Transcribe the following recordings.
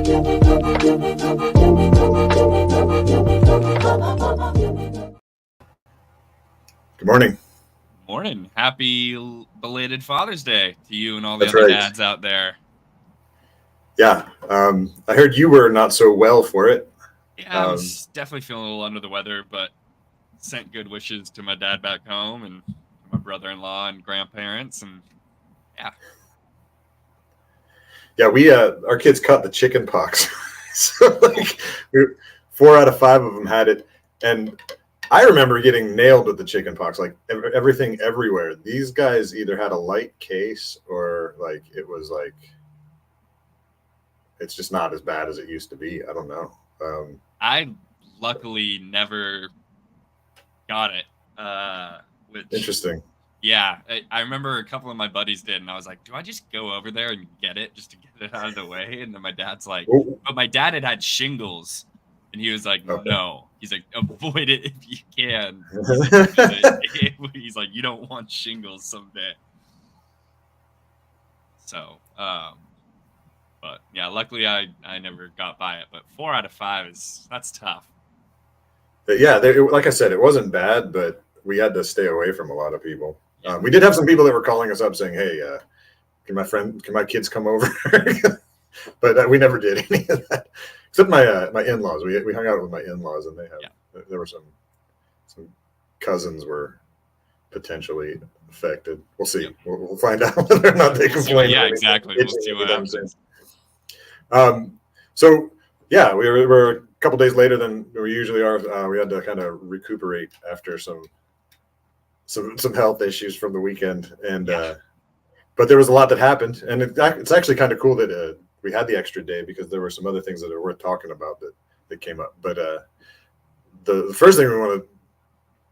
Good morning. Morning. Happy belated Father's Day to you and all the That's other right. dads out there. Yeah, I heard you were not so well for it. Yeah, I'm definitely feeling a little under the weather, but sent good wishes to my dad back home and my brother-in-law and grandparents, and yeah. Yeah, we our kids caught the chicken pox. So like 4 out of 5 of them had it, and I remember getting nailed with the chicken pox, like everything everywhere. These guys either had a light case or like it was like it's just not as bad as it used to be. I don't know. I luckily never got it. Which Interesting. yeah, I remember a couple of my buddies did, and I was like, do I just go over there and get it just to get it out of the way? And then my dad's like, Oh, but my dad had shingles, and he was like, okay. no. He's like, avoid it if you can. He's like, you don't want shingles someday. So, but yeah, luckily I never got by it. But 4 out of 5 that's tough. But yeah, like I said, it wasn't bad, but we had to stay away from a lot of people. Yeah. We did have some people that were calling us up saying, "Hey, can my kids come over?" But we never did any of that, except my in-laws. We hung out with my in-laws, and there were some cousins were potentially affected. We'll see. Yep. We'll find out whether or not they complain. Yeah, exactly. We'll see what happens. So yeah, we were a couple days later than we usually are. We had to kind of recuperate after some health issues from the weekend, and but there was a lot that happened, and it's actually kind of cool that we had the extra day because there were some other things that are worth talking about that came up. But the first thing we want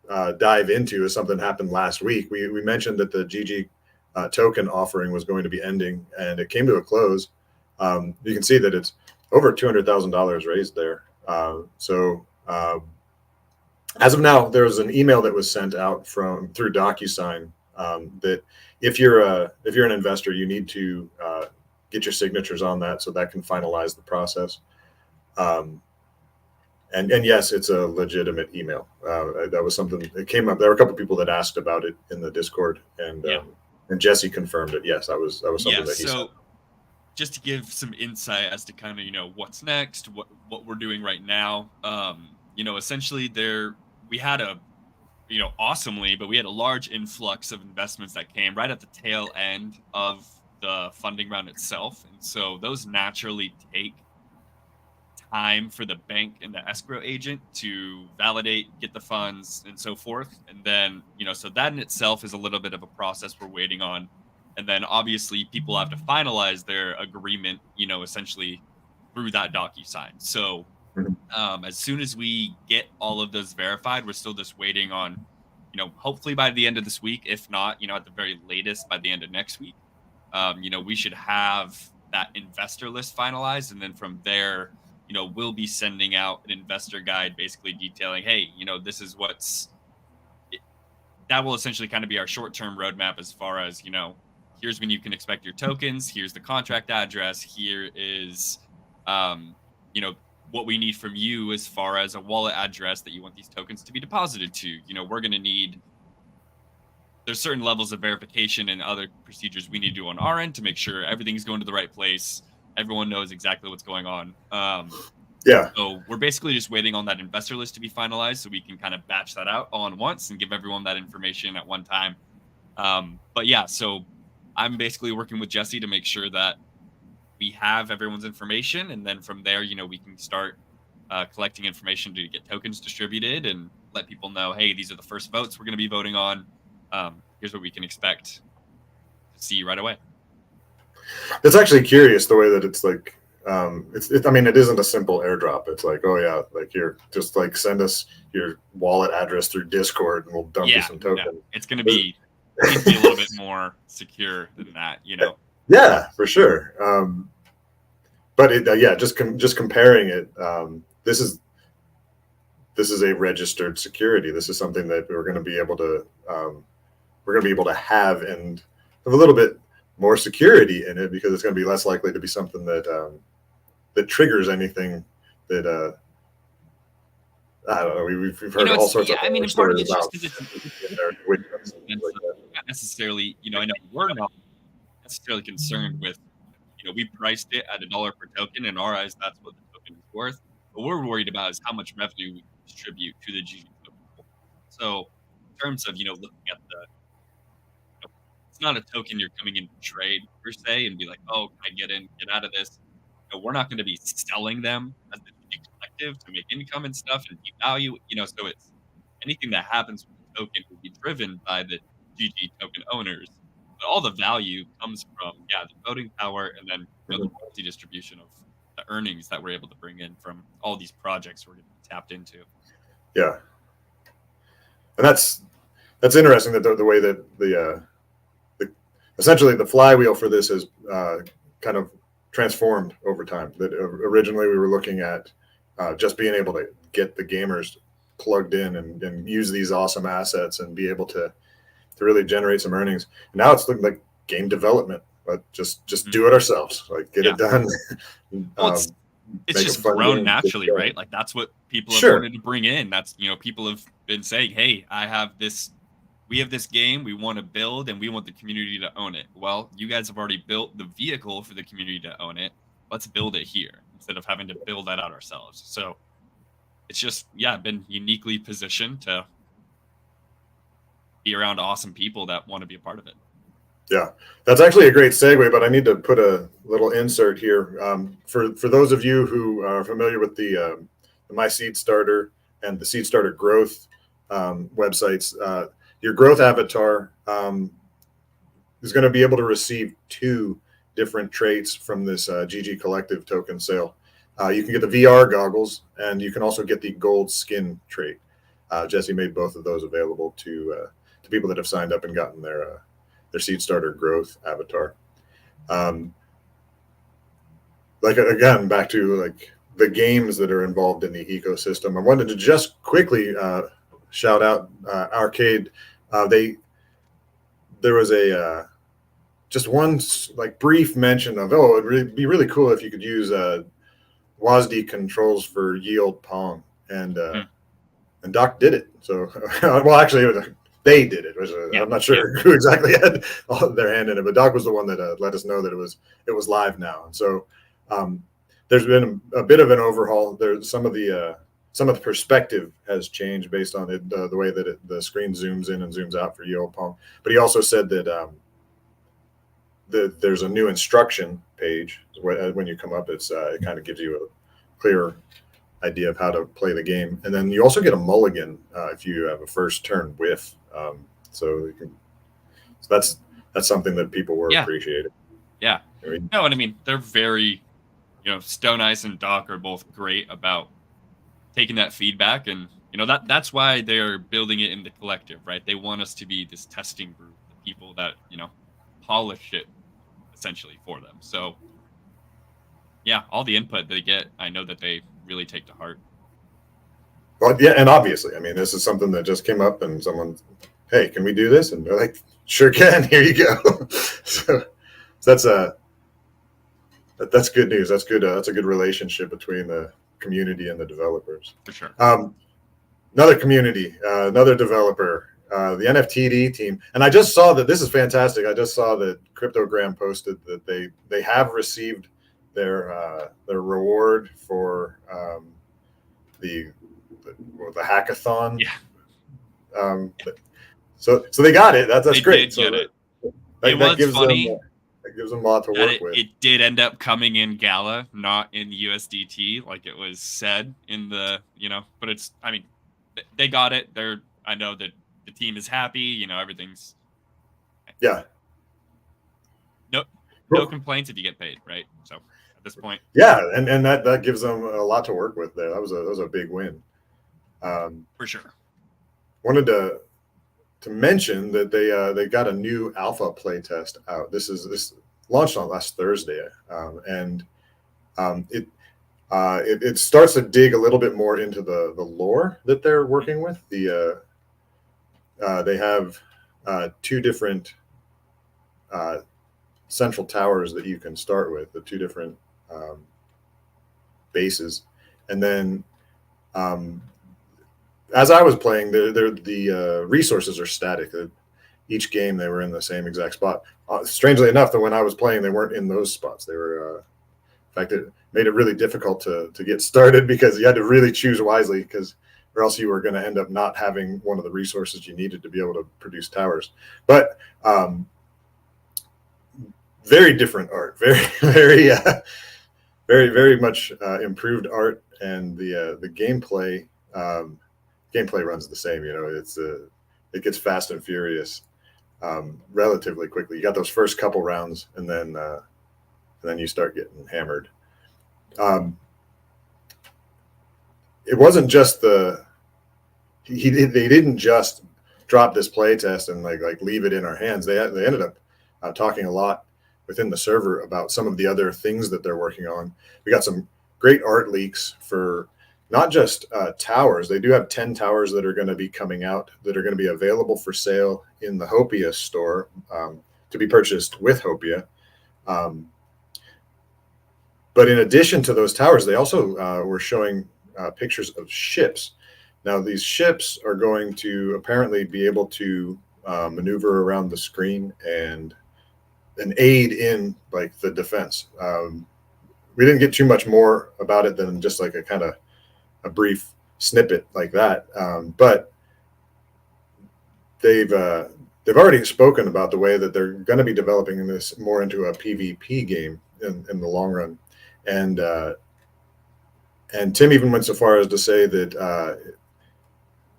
to dive into is something that happened last week. We mentioned that the GG token offering was going to be ending, and it came to a close. You can see that it's over $200,000 raised there. So as of now, there was an email that was sent out through DocuSign that if you're an investor, you need to get your signatures on that so that can finalize the process. And yes, it's a legitimate email. That was something that came up. There were a couple of people that asked about it in the Discord, and Jesse confirmed it. Yes, that was something that he said. Just to give some insight as to kind of what's next, what we're doing right now. Essentially we had awesomely, but we had a large influx of investments that came right at the tail end of the funding round itself, and so those naturally take time for the bank and the escrow agent to validate, get the funds, and so forth. And then so that in itself is a little bit of a process we're waiting on. And then obviously people have to finalize their agreement, essentially through that DocuSign. So as soon as we get all of those verified, we're still just waiting on, hopefully by the end of this week, if not, at the very latest by the end of next week, we should have that investor list finalized. And then from there, we'll be sending out an investor guide basically detailing, hey, this is that will essentially kind of be our short-term roadmap as far as, here's when you can expect your tokens. Here's the contract address. Here is, what we need from you as far as a wallet address that you want these tokens to be deposited to. We're going to need, there's certain levels of verification and other procedures we need to do on our end to make sure everything's going to the right place. Everyone knows exactly what's going on. So we're basically just waiting on that investor list to be finalized so we can kind of batch that out all at once and give everyone that information at one time. But yeah, so I'm basically working with Jesse to make sure that we have everyone's information, and then from there, we can start collecting information to get tokens distributed and let people know, hey, these are the first votes we're going to be voting on. Here's what we can expect to see right away. It's actually curious the way that it's like, it isn't a simple airdrop. It's like, oh yeah, like you're just like send us your wallet address through Discord and we'll dump you some tokens. No, it's going to be a little bit more secure than that, Yeah, for sure. But just comparing it, this is a registered security. This is something that we're going to be able to have and have a little bit more security in it because it's going to be less likely to be something that that triggers anything that I don't know. We've heard all it's sorts of I mean, and part of stories it's just about because it's witch hunts and things expensive. like that. Not necessarily, I know we're not necessarily concerned with, we priced it at $1 per token. In our eyes, that's what the token is worth. What we're worried about is how much revenue we can distribute to the GG token holder. So, in terms of, looking at it's not a token you're coming in to trade per se and be like, oh, can I get in, get out of this? We're not going to be selling them as the GG collective to make income and stuff and devalue, so it's anything that happens with the token will be driven by the GG token owners. But all the value comes from, the voting power and then the royalty distribution of the earnings that we're able to bring in from all these projects we're going to be tapped into. Yeah, and that's interesting that the way that the essentially the flywheel for this is kind of transformed over time. That originally we were looking at just being able to get the gamers plugged in and use these awesome assets and be able to really generate some earnings. And now it's looking like game development, but just do it ourselves, like get it done. Well, it's just grown naturally, right? Like that's what people have wanted to bring in. That's, people have been saying, hey, we have this game we want to build and we want the community to own it. Well, you guys have already built the vehicle for the community to own it. Let's build it here instead of having to build that out ourselves. So it's just, been uniquely positioned to be around awesome people that want to be a part of it. Yeah, that's actually a great segue, but I need to put a little insert here. For those of you who are familiar with the My Seed Starter and the Seed Starter Growth websites, your growth avatar is going to be able to receive 2 different traits from this GG Collective token sale. You can get the VR goggles, and you can also get the gold skin trait. Jesse made both of those available to people that have signed up and gotten their Seed Starter Growth avatar. Like again, back to like the games that are involved in the ecosystem. I wanted to just quickly shout out Arcade. There was a just one like brief mention of it'd be really cool if you could use WASD controls for yield Pong, and Doc did it. So well, actually, they did it. I'm not sure who exactly had their hand in it, but Doc was the one that let us know that it was live now. And so there's been a bit of an overhaul. There's some of the perspective has changed based on it, the way that the screen zooms in and zooms out for Yield Pong. But he also said that there's a new instruction page when you come up. It kind of gives you a clearer idea of how to play the game, and then you also get a mulligan if you have a first turn whiff. So that's something that people were appreciating. Yeah. No, and I mean they're very, Stone Ice and Doc are both great about taking that feedback, and that's why they're building it in the collective, right? They want us to be this testing group, the people that polish it essentially for them. So all the input they get, I know that they really take to heart. Well, yeah, and obviously, I mean, this is something that just came up, and someone, hey, can we do this? And they're like, sure can. Here you go. So that's good news. That's good. That's a good relationship between the community and the developers. For sure. Another community, another developer, the NFTD team, and I just saw that this is fantastic. I just saw that Cryptogram posted that they have received their reward for the hackathon. Yeah. So they got it. That's they great. Did get it. That gives funny. That gives them a lot to work with. It did end up coming in Gala, not in USDT, like it was said in the, but it's, I mean, they got it. I know that the team is happy, everything's. Yeah. No complaints if you get paid, right? So at this point. Yeah, and that gives them a lot to work with there. That was a big win. For sure. Wanted to mention that they got a new alpha playtest out. This launched on last Thursday, and it starts to dig a little bit more into the lore that they're working with. They have 2 different central towers that you can start with. The 2 different bases, and then as I was playing, the resources are static. Each game they were in the same exact spot. Strangely enough, that when I was playing, they weren't in those spots. They were, in fact, it made it really difficult to get started because you had to really choose wisely, because or else you were going to end up not having one of the resources you needed to be able to produce towers. But very different art, very much improved art, and the gameplay runs the same. It gets fast and furious relatively quickly. You got those first couple rounds, and then you start getting hammered. It wasn't just they didn't just drop this play test and like leave it in our hands. They ended up talking a lot within the server about some of the other things that they're working on. We got some great art leaks for not just towers. They do have 10 towers that are going to be coming out that are going to be available for sale in the Hopia store to be purchased with Hopia. But in addition to those towers, they also were showing pictures of ships. Now, these ships are going to apparently be able to maneuver around the screen and aid in like the defense. We didn't get too much more about it than just like a kind of a brief snippet like that. But they've already spoken about the way that they're going to be developing this more into a PvP game in the long run. And Tim even went so far as to say that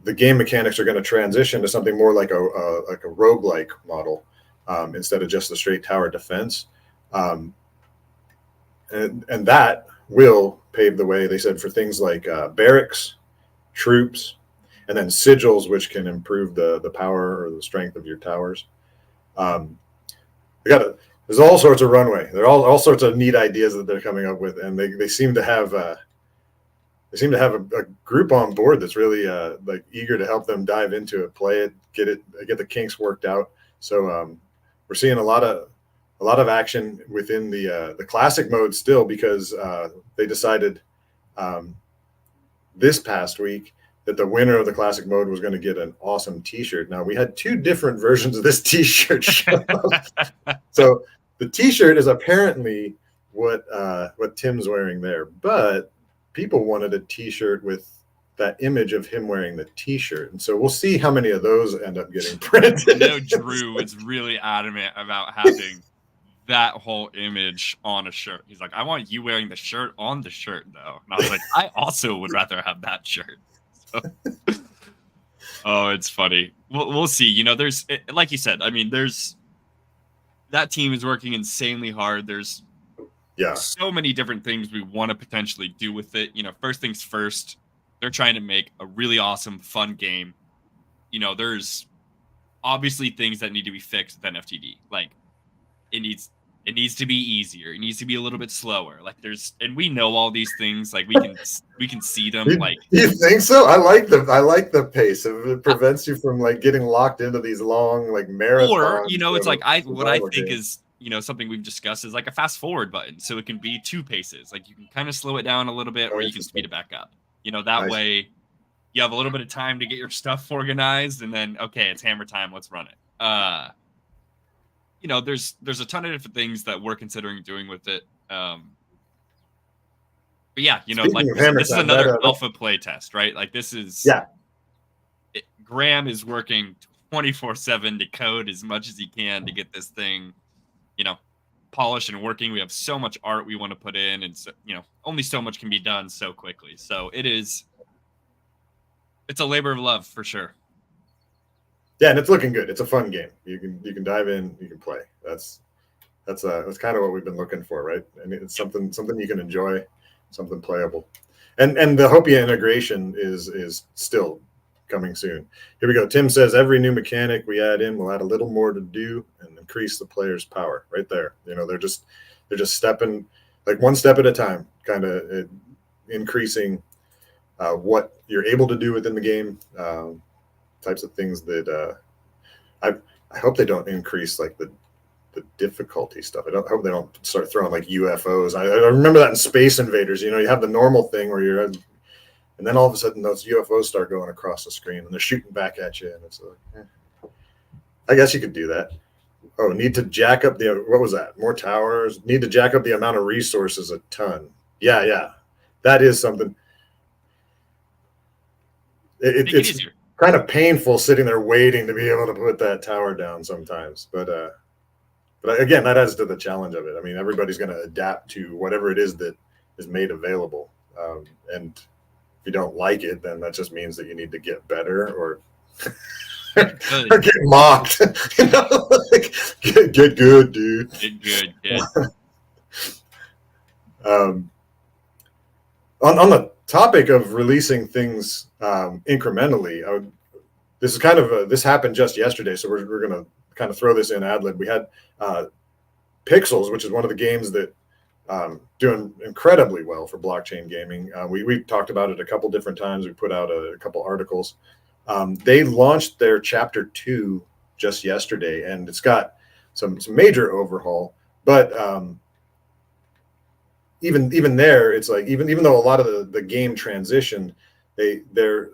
the game mechanics are going to transition to something more like a roguelike model instead of just the straight tower defense. And that will pave the way, they said, for things like barracks, troops, and then sigils, which can improve the power or the strength of your towers. There's all sorts of runway. There are all sorts of neat ideas that they're coming up with, and they seem to have a group on board that's really like eager to help them dive into it, play it, get the kinks worked out. So we're seeing a lot of action within the classic mode still, because they decided this past week that the winner of the classic mode was going to get an awesome T-shirt. Now, we had two different versions of this T-shirt show. So the T-shirt is apparently what Tim's wearing there, but people wanted a T-shirt with that image of him wearing the T-shirt, and so we'll see how many of those end up getting printed. I know Drew is really adamant about having that whole image on a shirt. He's like, I want you wearing the shirt on the shirt, though. And I was like, I also would rather have that shirt. So, oh, it's funny. We'll see. There's, like you said, I mean, that team is working insanely hard. There's so many different things we want to potentially do with it. First things first, they're trying to make a really awesome, fun game. There's obviously things that need to be fixed with NFTD. Like, it needs to be easier. It needs to be a little bit slower. Like, and we know all these things. Like, we can see them. You think so? I like the pace. It prevents you from like getting locked into these long like marathons. Or it's like what I think is something we've discussed is like a fast forward button, so it can be two paces. Like, you can kind of slow it down a little bit, or you can speed it back up. That way you have a little bit of time to get your stuff organized, and then okay, it's hammer time. Let's run it. There's a ton of different things that we're considering doing with it. But yeah, this is another alpha play test, right? Like, this is Graham is working 24/7 to code as much as he can to get this thing, polished and working. We have so much art we want to put in, and so, only so much can be done so quickly. So it's a labor of love for sure. Yeah, and it's looking good. It's a fun game. You can dive in, you can play. That's kind of what we've been looking for, right? And it's something you can enjoy, something playable. And the Hopia integration is still coming soon. Here we go. Tim says every new mechanic we add in will add a little more to do and increase the player's power. Right there. They're just stepping like one step at a time, kind of increasing what you're able to do within the game. Types of things that I hope they don't increase like the the difficulty stuff. I hope they don't start throwing like UFOs. I remember that in Space Invaders. You have the normal thing where you're, and then all of a sudden those UFOs start going across the screen and they're shooting back at you, and it's like, I guess you could do that. Oh, need to jack up what was that? More towers. Need to jack up the amount of resources a ton. Yeah, that is something. It's kind of painful sitting there waiting to be able to put that tower down sometimes, but again, that adds to the challenge of it. I mean, everybody's going to adapt to whatever it is that is made available, and if you don't like it, then that just means that you need to get better or get mocked. Like, get good, dude. Get good, yeah. On the topic of releasing things incrementally, this happened just yesterday, so we're going to kind of throw this in ad lib. We had Pixels, which is one of the games that doing incredibly well for blockchain gaming. We talked about it a couple different times. We put out a couple articles. They launched their Chapter 2 just yesterday, and it's got some major overhaul. But even there, it's like even though a lot of the game transitioned, they're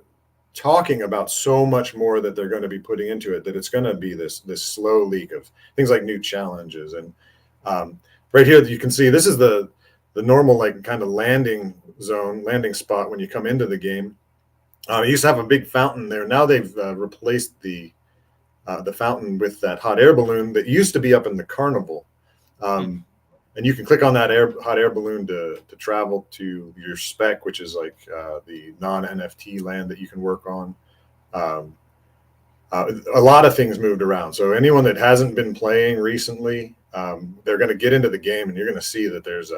talking about so much more that they're going to be putting into it, that it's going to be this slow leak of things like new challenges. And right here you can see this is the normal like kind of landing spot when you come into the game. It used to have a big fountain there. Now they've replaced the fountain with that hot air balloon that used to be up in the carnival. And you can click on that hot air balloon to travel to your spec, which is like the non-NFT land that you can work on. A lot of things moved around. So anyone that hasn't been playing recently, they're going to get into the game, and you're going to see that there's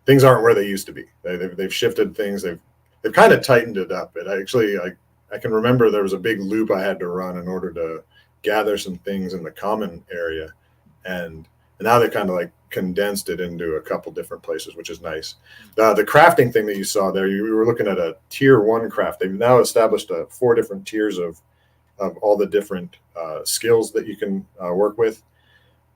things aren't where they used to be. They've shifted things. They've kind of tightened it up. And I can remember there was a big loop I had to run in order to gather some things in the common area, and now they kind of like condensed it into a couple different places, which is nice. The crafting thing that you saw there, you were looking at a tier 1 craft. They've now established 4 different tiers of all the different skills that you can work with,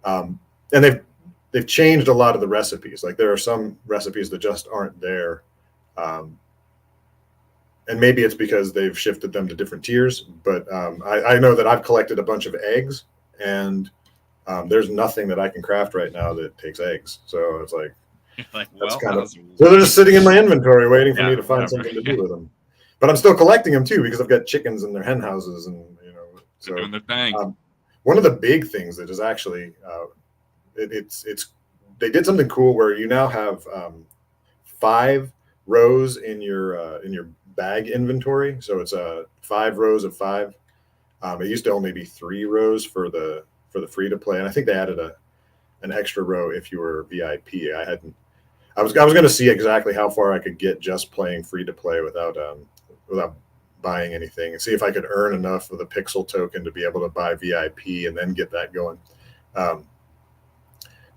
and they've changed a lot of the recipes. Like there are some recipes that just aren't there, and maybe it's because they've shifted them to different tiers. But I know that I've collected a bunch of eggs, and there's nothing that I can craft right now that takes eggs. So it's like, that's kind of, so they're just sitting in my inventory waiting for me to find something to do with them. But I'm still collecting them too, because I've got chickens in their hen houses, and so doing their thing. One of the big things that is actually they did something cool where you now have 5 rows in your bag inventory. So it's 5 rows of 5. It used to only be 3 rows for the free to play, and I think they added an extra row if you were VIP. I was going to see exactly how far I could get just playing free to play without buying anything, and see if I could earn enough of the pixel token to be able to buy VIP and then get that going.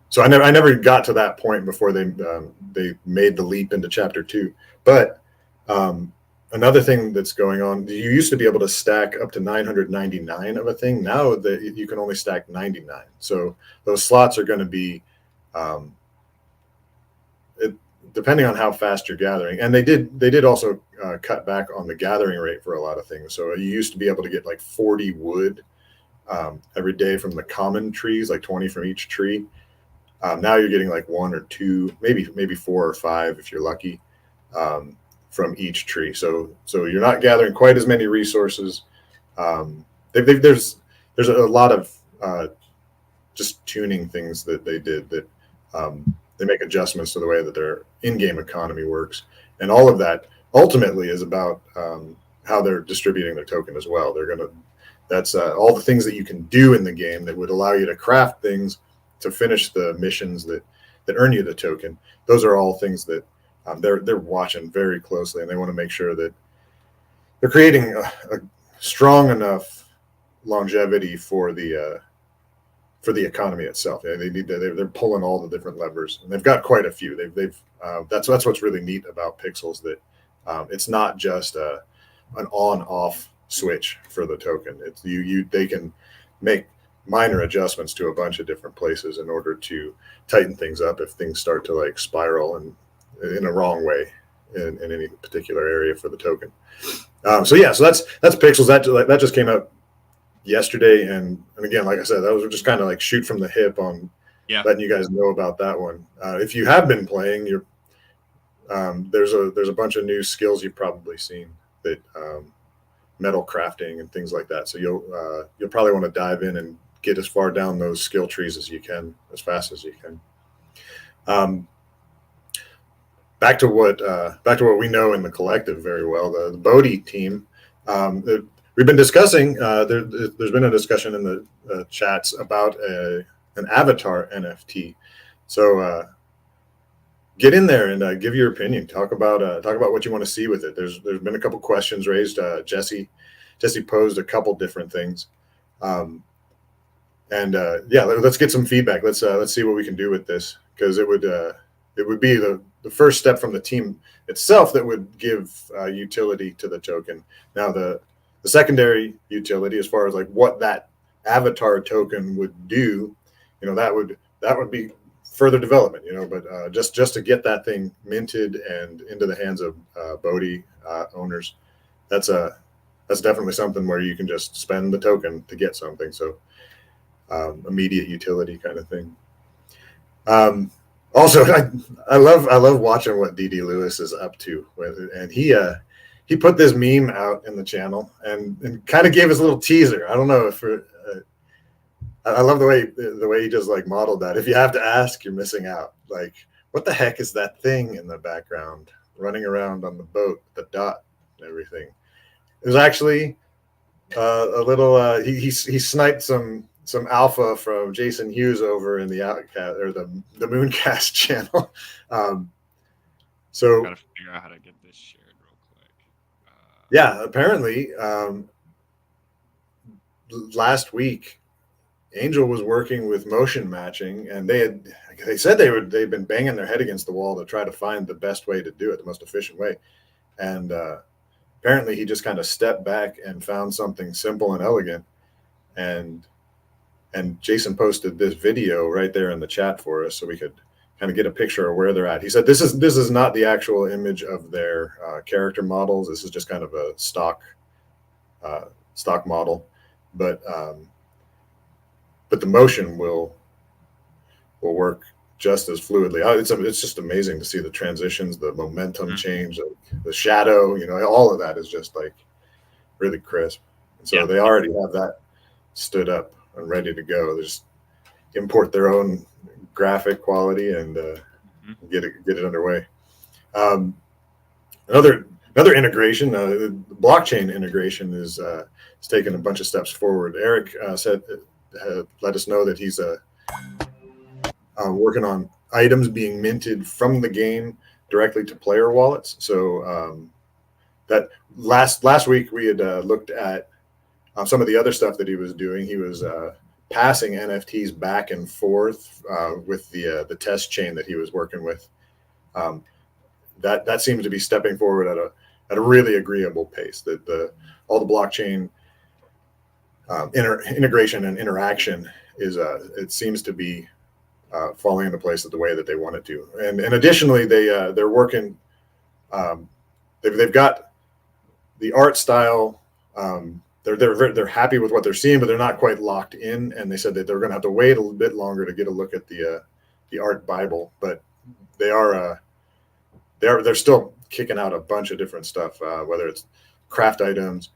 So I never got to that point before they made the leap into Chapter 2. But another thing that's going on, you used to be able to stack up to 999 of a thing. Now that you can only stack 99. So those slots are going to be, depending on how fast you're gathering. And they did also cut back on the gathering rate for a lot of things. So you used to be able to get like 40 wood every day from the common trees, like 20 from each tree. Now you're getting like 1 or 2, maybe 4 or 5 if you're lucky. From each tree, so you're not gathering quite as many resources. There's a lot of just tuning things that they did that they make adjustments to the way that their in-game economy works, and all of that ultimately is about how they're distributing their token as well. That's all the things that you can do in the game that would allow you to craft things to finish the missions that earn you the token. Those are all things that they're watching very closely, and they want to make sure that they're creating a strong enough longevity for the economy itself. They're pulling all the different levers, and they've got quite a few. That's what's really neat about Pixels, that it's not just an on-off switch for the token. It's they can make minor adjustments to a bunch of different places in order to tighten things up if things start to like spiral and in a wrong way in any particular area for the token. So that's Pixels. That just came out yesterday, and again, like I said, that was just kind of like shoot from the hip on letting you guys know about that one. If you have been playing, there's a bunch of new skills you've probably seen that metal crafting and things like that. So you'll probably want to dive in and get as far down those skill trees as you can, as fast as you can. Back to what we know in the collective very well, the Bodhi team. We've been discussing. There's been a discussion in the chats about an avatar NFT. So get in there and give your opinion. Talk about what you want to see with it. There's been a couple questions raised. Jesse posed a couple different things, let's get some feedback. Let's see what we can do with this, because it would be the first step from the team itself that would give utility to the token. Now the secondary utility, as far as like what that avatar token would do, that would be further development, but just to get that thing minted and into the hands of Bodhi owners, that's definitely something where you can just spend the token to get something. So immediate utility kind of thing. Also, I love watching what DD Lewis is up to, and he put this meme out in the channel and kind of gave us a little teaser. I don't know if I love the way he just like modeled that. If you have to ask, you're missing out. Like, what the heck is that thing in the background running around on the boat, the dot and everything? It was actually a little. He sniped some alpha from Jason Hughes over in the Outcast or the Mooncast channel. So gotta figure out how to get this shared real quick. Yeah, apparently last week Angel was working with motion matching, and they said they've been banging their head against the wall to try to find the best way to do it, the most efficient way. And apparently he just kind of stepped back and found something simple and elegant. And Jason posted this video right there in the chat for us, so we could kind of get a picture of where they're at. He said this is not the actual image of their character models. This is just kind of a stock model, but the motion will work just as fluidly. It's just amazing to see the transitions, the momentum change, the shadow. All of that is just like really crisp. And so they already have that stood up and ready to go. They just import their own graphic quality and get it underway. Another integration, the blockchain integration is taking a bunch of steps forward. Eric let us know that he's working on items being minted from the game directly to player wallets. So that last week we had looked at some of the other stuff that he was doing. He was passing NFTs back and forth with the test chain that he was working with. That seems to be stepping forward at a really agreeable pace. That all the blockchain integration and interaction it seems to be falling into place the way that they want it to. And additionally, they're working. They've got the art style. They're happy with what they're seeing, but they're not quite locked in. And they said that they're going to have to wait a little bit longer to get a look at the art Bible. But they're still kicking out a bunch of different stuff, whether it's craft items,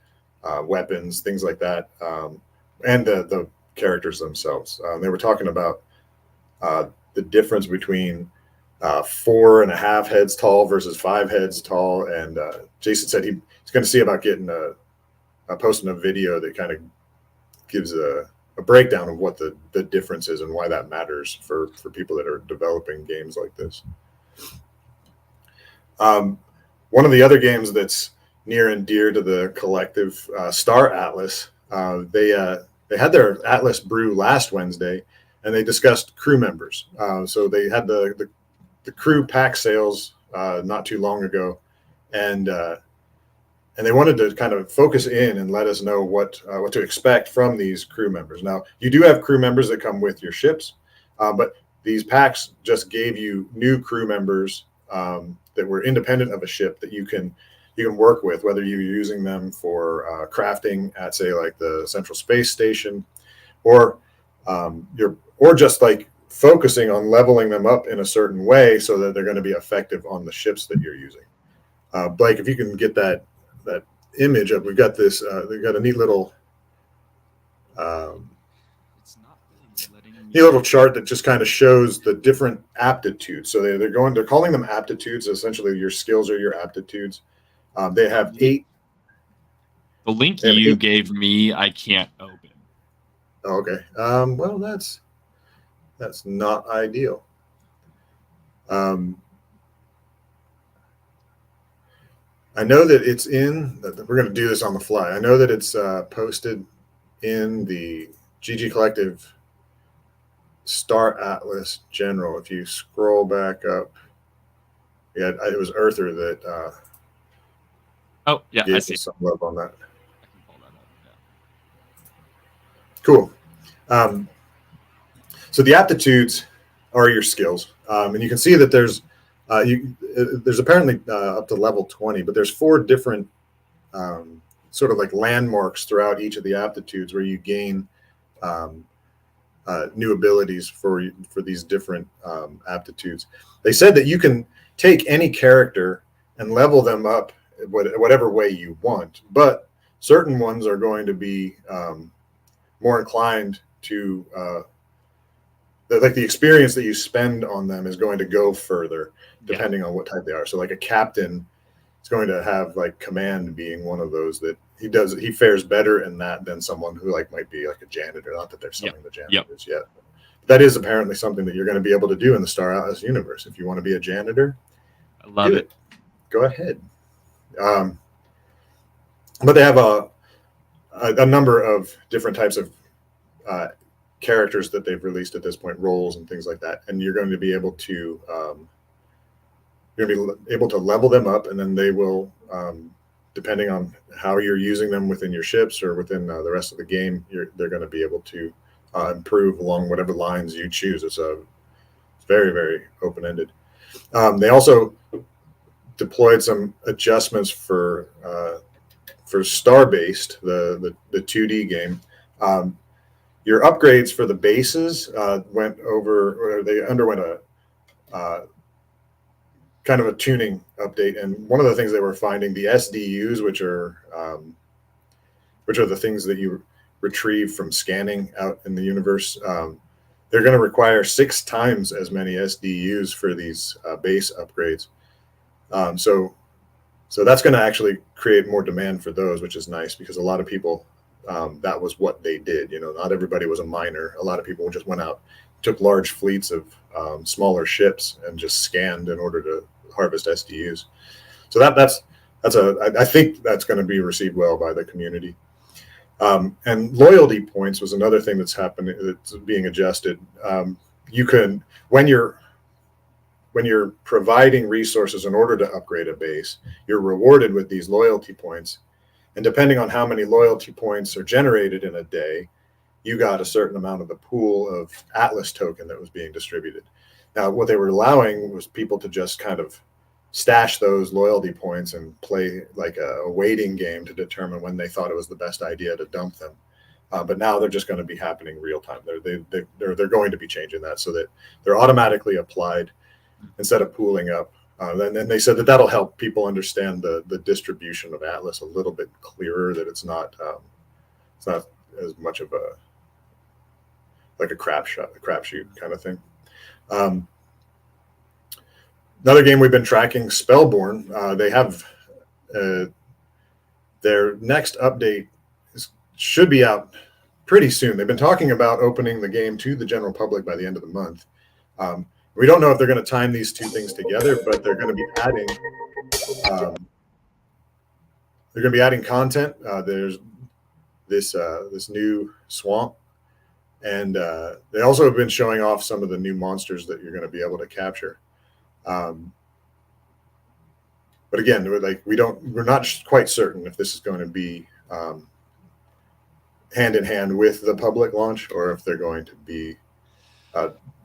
weapons, things like that, and the characters themselves. They were talking about the difference between 4.5 heads tall versus 5 heads tall. And Jason said he's going to see about getting posting a video that kind of gives a breakdown of what the difference is and why that matters for people that are developing games like this. One of the other games that's near and dear to the collective, Star Atlas, they had their Atlas brew last Wednesday, and they discussed crew members. So they had the crew pack sales not too long ago, and and they wanted to kind of focus in and let us know what to expect from these crew members. Now, you do have crew members that come with your ships, but these packs just gave you new crew members that were independent of a ship that you can work with, whether you're using them for crafting at, say, like the Central Space Station, or just like focusing on leveling them up in a certain way so that they're going to be effective on the ships that you're using. Blake, if you can get that image up, we've got this. They've got a neat little. It's not really letting me. Neat little chart that just kind of shows the different aptitudes. So they're calling them aptitudes. Essentially, your skills are your aptitudes. They have 8. The link you gave me, I can't open. Oh, okay. Well, that's not ideal. I know that it's we're going to do this on the fly. I know that it's posted in the GG Collective Star Atlas General. If you scroll back up, yeah, it was Earther that. Oh yeah, I see some love on that. I can pull that up. Yeah. Cool. So the aptitudes are your skills, and you can see that there's apparently up to level 20, but there's 4 different sort of like landmarks throughout each of the aptitudes where you gain new abilities for these different aptitudes. They said that you can take any character and level them up whatever way you want, but certain ones are going to be more inclined to like the experience that you spend on them is going to go further depending on what type they are. So like a captain is going to have like command being one of those that he fares better in that than someone who like might be like a janitor. Not that they're selling the janitors yet. But that is apparently something that you're going to be able to do in the Star Atlas universe. If you want to be a janitor, I love it. Go ahead. But they have a number of different types of characters that they've released at this point, roles and things like that, and you're going to be able to level them up, and then they will, depending on how you're using them within your ships or within the rest of the game, they're going to be able to improve along whatever lines you choose. It's very, very open-ended. They also deployed some adjustments for Starbased, the 2D game. Your upgrades for the bases they underwent a kind of a tuning update, and one of the things they were finding, the SDUs, which are the things that you retrieve from scanning out in the universe, they're going to require 6 times as many SDUs for these base upgrades. So that's going to actually create more demand for those, which is nice because a lot of people. That was what they did. Not everybody was a miner. A lot of people just went out, took large fleets of smaller ships and just scanned in order to harvest SDUs. So I think that's going to be received well by the community. And loyalty points was another thing that's happening, that's being adjusted. You can, when you're providing resources in order to upgrade a base, you're rewarded with these loyalty points. And depending on how many loyalty points are generated in a day, you got a certain amount of the pool of Atlas token that was being distributed. Now, what they were allowing was people to just kind of stash those loyalty points and play like a waiting game to determine when they thought it was the best idea to dump them. But now they're just going to be happening real time. They're going to be changing that so that they're automatically applied instead of pooling up. And they said that'll help people understand the distribution of Atlas a little bit clearer. That it's not as much of a crapshoot kind of thing. Another game we've been tracking, Spellborn. They have their next update should be out pretty soon. They've been talking about opening the game to the general public by the end of the month. We don't know if they're going to time these two things together, but they're going to be adding. They're going to be adding content. There's this new swamp, and they also have been showing off some of the new monsters that you're going to be able to capture. but again, we're not quite certain if this is going to be hand in hand with the public launch, or if they're going to be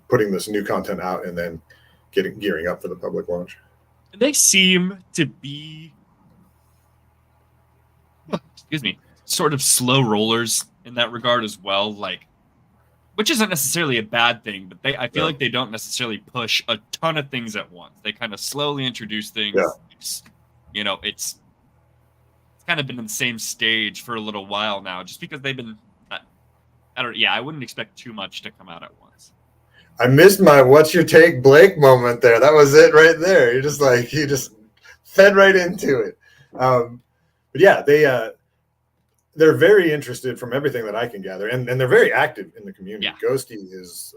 putting this new content out and then gearing up for the public launch. They seem to be, excuse me, sort of slow rollers in that regard as well. Like, which isn't necessarily a bad thing, but I feel like they don't necessarily push a ton of things at once. They kind of slowly introduce things. Yeah. It's kind of been in the same stage for a little while now, just because they've been. I wouldn't expect too much to come out at once. I missed my "What's your take, Blake" moment there. That was it right there. You just fed right into it. But yeah, they're very interested from everything that I can gather, and they're very active in the community. Yeah. Ghosty is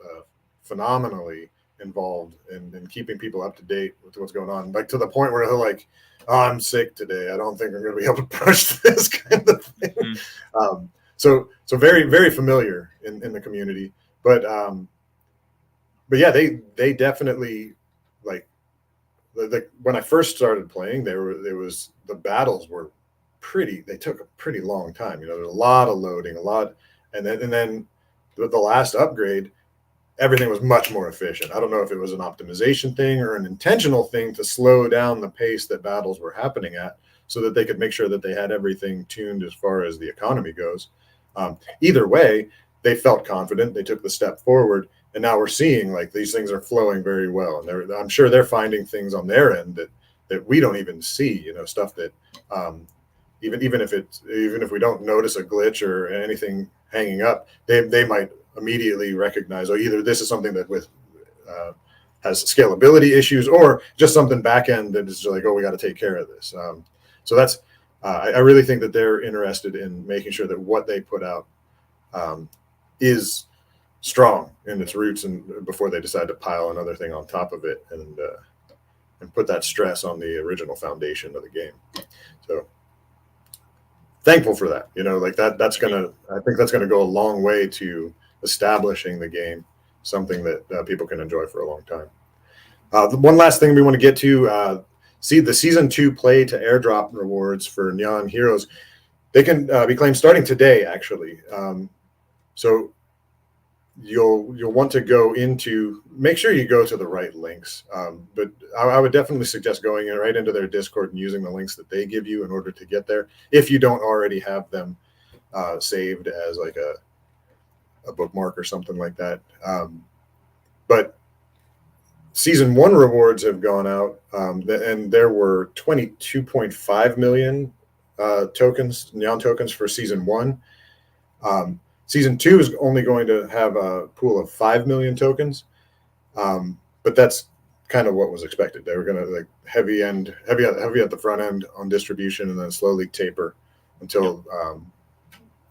phenomenally involved in keeping people up to date with what's going on, like to the point where he'll like, "Oh, I'm sick today. I don't think I'm going to be able to push this," kind of thing. Mm-hmm. So very, very familiar in the community, but yeah, they definitely like when I first started playing, the battles were they took a pretty long time. There was a lot of loading, and then with the last upgrade, everything was much more efficient. I don't know if it was an optimization thing or an intentional thing to slow down the pace that battles were happening at, so that they could make sure that they had everything tuned as far as the economy goes. Either way, they felt confident. They took the step forward, and now we're seeing like these things are flowing very well. And I'm sure they're finding things on their end that we don't even see. Stuff that even if we don't notice a glitch or anything hanging up, they might immediately recognize, either this is something that has scalability issues, or just something back end that is like, we got to take care of this. So that's. I really think that they're interested in making sure that what they put out is strong in its roots, and before they decide to pile another thing on top of it and put that stress on the original foundation of the game. So thankful for that. I think that's gonna go a long way to establishing the game, something that people can enjoy for a long time. The one last thing we want to get to. The season 2 play to airdrop rewards for Neon Heroes, they can be claimed starting today, actually. So you'll want to make sure you go to the right links. But I would definitely suggest going right into their Discord and using the links that they give you in order to get there, if you don't already have them saved as like a bookmark or something like that. But Season 1 rewards have gone out, and there were 22.5 million Neon tokens for Season 1. Season 2 is only going to have a pool of 5 million tokens, but that's kind of what was expected. They were going to heavy at the front end on distribution, and then slowly taper until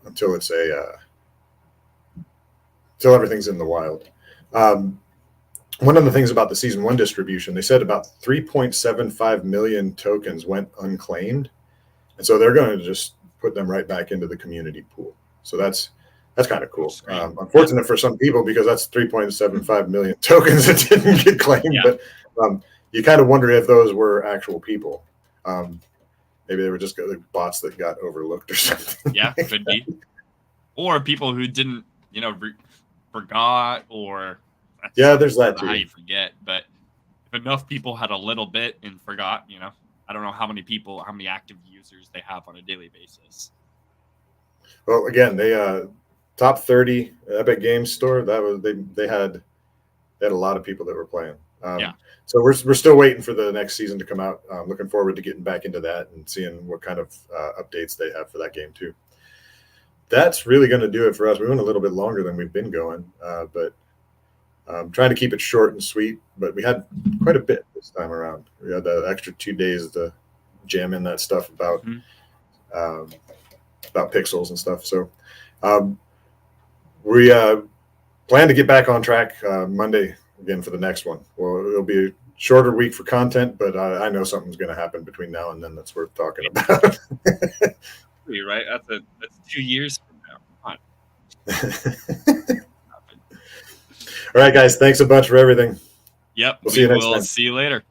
it's until everything's in the wild. One of the things about the Season 1 distribution, they said about 3.75 million tokens went unclaimed. And so they're going to just put them right back into the community pool. So that's kind of cool. Unfortunate for some people, because that's 3.75 million tokens that didn't get claimed. Yeah. But you kind of wonder if those were actual people. Maybe they were just bots that got overlooked or something. Yeah, could be. Or people who didn't, forgot, or... there's that too. How you forget, but if enough people had a little bit and forgot, I don't know how many active users they have on a daily basis. Well, again, they top 30 Epic Games Store. That was they had a lot of people that were playing. So we're still waiting for the next season to come out. Looking forward to getting back into that and seeing what kind of updates they have for that game too. That's really going to do it for us. We went a little bit longer than we've been going, but. Trying to keep it short and sweet, but we had quite a bit this time around. We had the extra 2 days to jam in that stuff about pixels and stuff. So we plan to get back on track Monday again for the next one. Well, it'll be a shorter week for content, but I know something's going to happen between now and then that's worth talking about. You're right. That's 2 years from now. All right, guys. Thanks a bunch for everything. Yep. We'll see you next time. See you later.